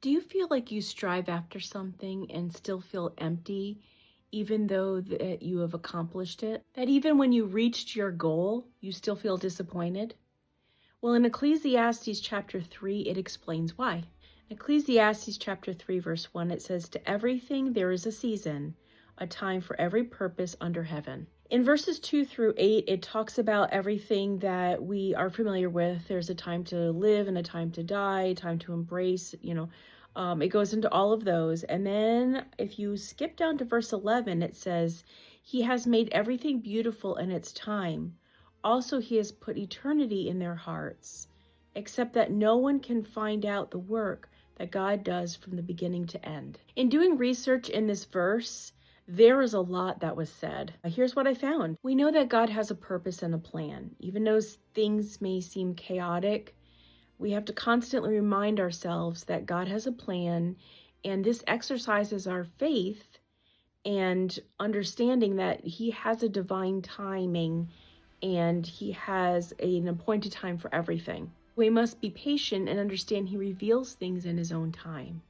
Do you feel like you strive after something and still feel empty, even though that you have accomplished it? That even when you reached your goal, you still feel disappointed? Well, in Ecclesiastes chapter 3, it explains why. Ecclesiastes chapter 3, verse 1, it says, "To everything there is a season, a time for every purpose under heaven." In verses 2 through 8, it talks about everything that we are familiar with. There's a time to live and a time to die, time to embrace, it goes into all of those. And then if you skip down to verse 11, it says, "He has made everything beautiful in its time. Also, he has put eternity in their hearts, except that no one can find out the work that God does from the beginning to end." In doing research in this verse, there is a lot that was said. Here's what I found. We know that God has a purpose and a plan. Even though things may seem chaotic, we have to constantly remind ourselves that God has a plan, and this exercises our faith and understanding that He has a divine timing and He has an appointed time for everything. We must be patient and understand He reveals things in His own time.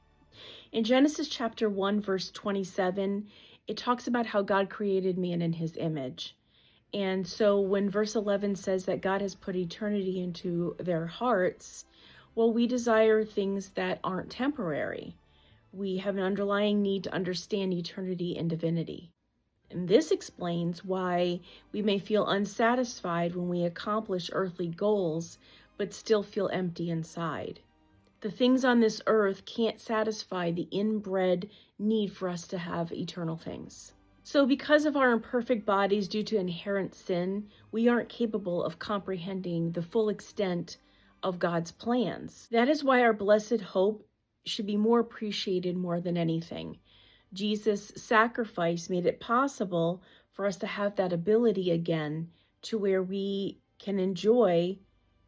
In Genesis chapter 1, verse 27, it talks about how God created man in His image. And so when verse 11 says that God has put eternity into their hearts, well, we desire things that aren't temporary. We have an underlying need to understand eternity and divinity. And this explains why we may feel unsatisfied when we accomplish earthly goals, but still feel empty inside. The things on this earth can't satisfy the inbred need for us to have eternal things. So because of our imperfect bodies due to inherent sin, we aren't capable of comprehending the full extent of God's plans. That is why our blessed hope should be more appreciated more than anything. Jesus' sacrifice made it possible for us to have that ability again to where we can enjoy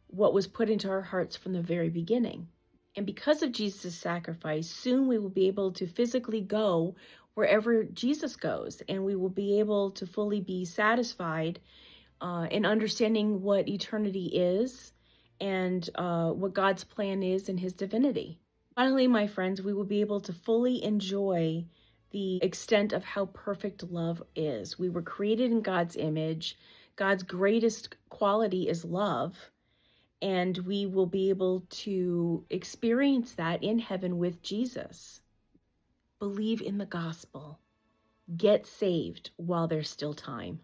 what was put into our hearts from the very beginning. And because of Jesus' sacrifice, soon we will be able to physically go wherever Jesus goes, and we will be able to fully be satisfied in understanding what eternity is and what God's plan is in His divinity. Finally, my friends, we will be able to fully enjoy the extent of how perfect love is. We were created in God's image. God's greatest quality is love. And we will be able to experience that in heaven with Jesus. Believe in the gospel. Get saved while there's still time.